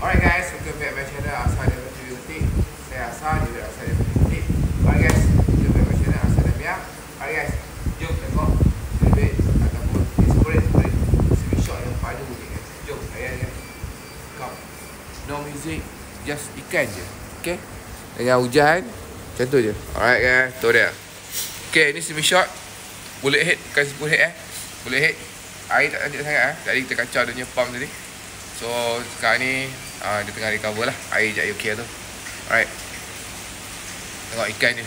Alright guys, welcome back my channel Asal Daripada Video Ketik. Saya Asal, dia Asal Daripada Video Ketik. Alright guys, welcome back my channel Asal Daripada. Alright guys, jom tengok lebih ataupun explore semi shot yang padu ni guys. Jom, saya guys. Come. No music, just ikan je. Okay? Dengan hujan, macam tu je. Alright guys, tu dia. Okay, ni semi shot. Bullet head, bukan full head bullet head. Air tak cantik sangat Jadi kita kacau dia punya pump tadi. So sekarang ni dia tengah recover lah. Air je okay tu. Alright. Tengok ikan dia.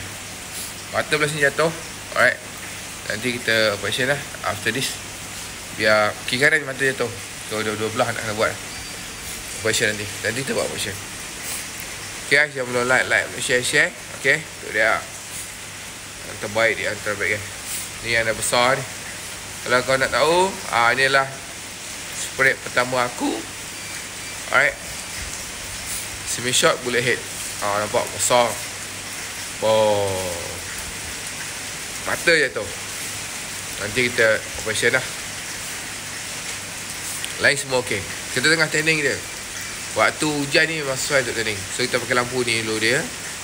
Mata belah sini jatuh. Alright. Nanti kita operation lah after this. Biar kiri kanan mata jatuh. So dua belah nak kena buat operation nanti. Nanti kita buat operation. Okay guys, jangan lupa like, share. Okay, tu dia. Yang terbaik di antara baik guys. Ni yang dah besar ni. Kalau kau nak tahu, inilah spread pertama aku. Alright. Semi shot bullet head. Nampak besar. Mata je tu. Nanti kita operation lah. Lain semua okey. Kita tengah tanning dia. Waktu hujan ni memang sesuai untuk tanning. So kita pakai lampu ni dulu dia.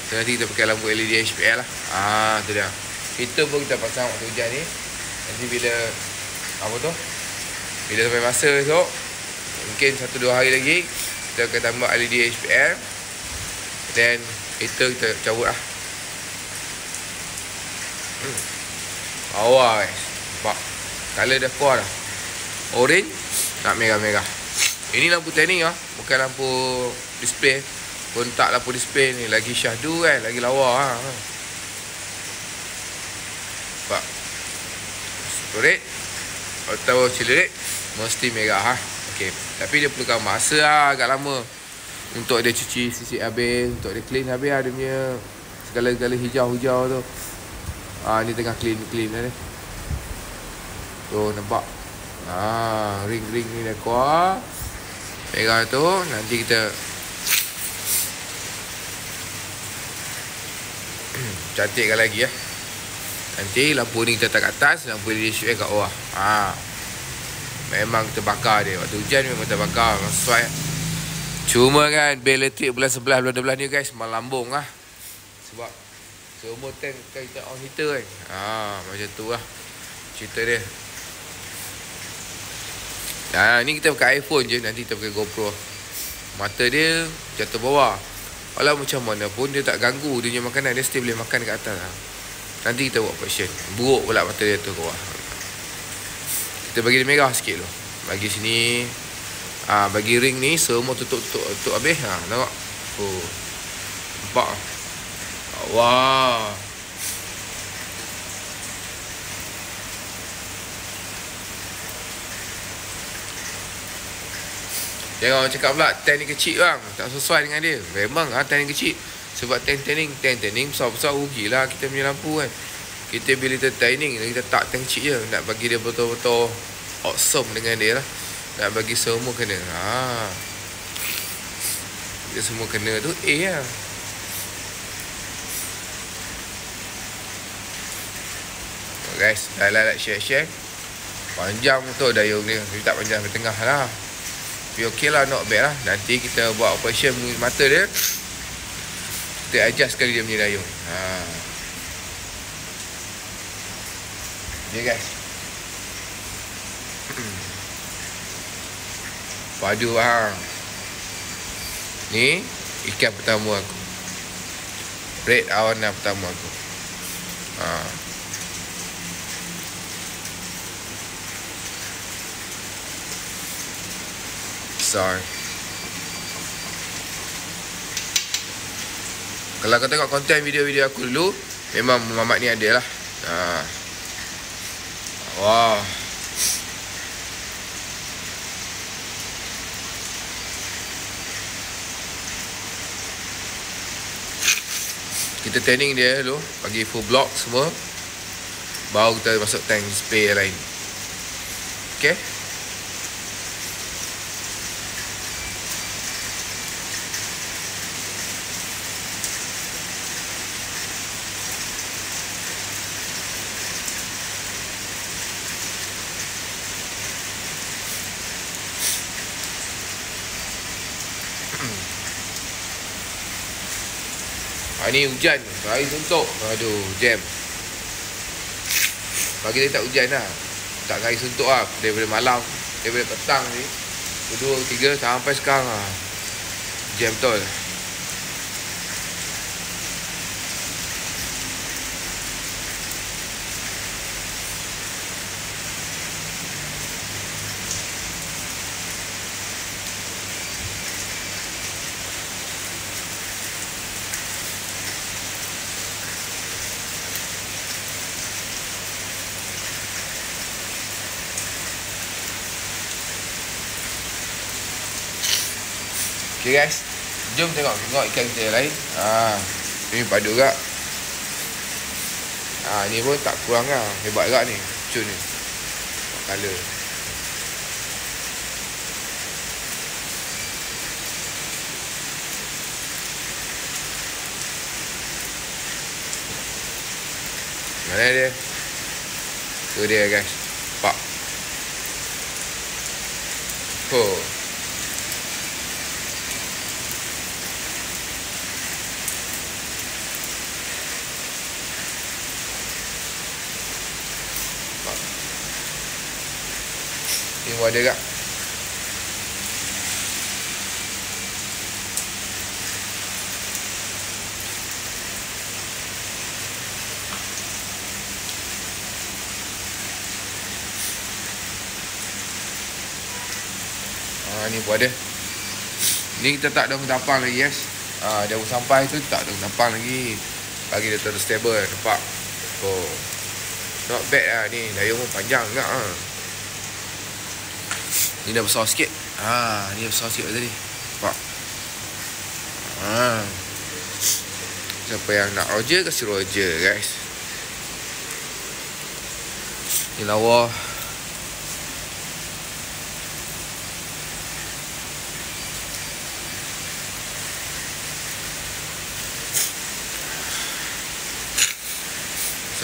So nanti kita pakai lampu LED HPL lah. Tu dia. Kita pun kita pasang waktu hujan ni. Nanti bila bila sampai masa esok, mungkin 1-2 hari lagi kita akan tambah LED HPL. Dan kita cabut lah. Awal guys. Nampak color dah keluar dah. Orange nak merah-merah. Ini lampu tanning bukan lampu display. Pun tak lampu display ni lagi syahdu kan, lagi lawa Nampak red atau cili red mesti merah Okey, tapi dia perlukan masa agak lama untuk dia cuci sisik habis, untuk dia clean habis dia punya segala-gala hijau-hijau tu. Ni tengah clean dah ni. Tu nampak. Ring-ring ni dah keluar. Merah tu nanti kita cantikkan lagi Nanti lampu ni kita letak kat atas, lampu LED HPL kat bawah. Memang kita bakar dia. Waktu hujan memang kita bakar. Sesuai. Cuma kan bil elektrik bulan 11, bulan 12 ni guys melambung Sebab semua tank kita on heater kan. Macam tu lah cerita dia. Ni kita pakai iPhone je. Nanti kita pakai GoPro. Mata dia jatuh bawah. Walau macam mana pun dia tak ganggu dia punya makanan. Dia still boleh makan kat atas Nanti kita buat operation. Buruk pula mata dia tu keluar. Kita bagi dia merah sikit dulu. Bagi sini. Bagi ring ni semua tutup habis. Tengok. Nampak. Wah. Jangan orang cakap pula tank ni kecil bang. Tak sesuai dengan dia. Memang tank ni kecil. Sebab tank tanning besar-besar rugilah kita punya lampu kan. Kita bila kita tanning, kita tak tank kecil je. Nak bagi dia betul-betul awesome dengan dia lah. Nak bagi semua kena. Dia semua kena tu lah. Guys, like, share. Panjang tu dayung dia. Tapi tak panjang sampai tengah lah. Tapi okey lah, not bad lah. Nanti kita buat operation mata dia. Kita adjust sekali dia punya dayung. Ni guys. Padu Ni ikan pertama aku. Red awana pertama aku. Besar. Kalau kau tengok konten video-video aku dulu, memang mamat ni ada lah. Wah. Kita tanning dia dulu, bagi full block semua. Baru kita masuk tank display yang lain. Okay. Ni hujan, hari suntuk. Aduh, jam. Pagi tadi tak hujan lah, tak hari suntuk lah. Daripada malam, daripada petang ni, kedua, ketiga sampai sekarang lah, jam betul. Okay guys, jom tengok ikan kita yang lain. Ni padu juga. Ni pun tak kurang lah, hebat juga ni cun ni, color. Mana dia? Tu dia guys, pak. Ni pun ada kak. Ni pun ada. Ni kita tak daun tampang lagi guys. Daun sampai tu tak daun tampang lagi. Bagi dia terus stable, nampak. Not bad lah ni. Dayung pun panjang juga. Ni dah besar sikit. Ni dah besar sikit tadi. Nampak. Siapa yang nak roger, kasih roger guys. Ni lawa.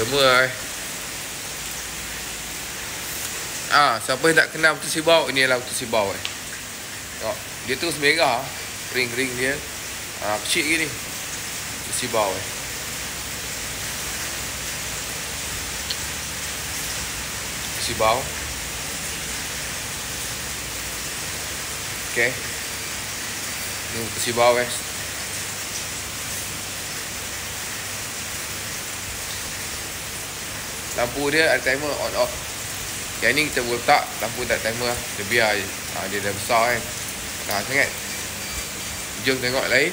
Semua siapa yang tak kenal betul sibau, ini adalah betul sibau Tengok, dia terus merah. Ring-ring dia kecil gini. Betul sibau Sibau. Okay, ni betul sibau guys. Lampu dia ada timer on off. Yang ni kita boleh letak lampu tak timer lah. Kita biar je. Dia dah besar kan. Sangat. Jom tengok lain.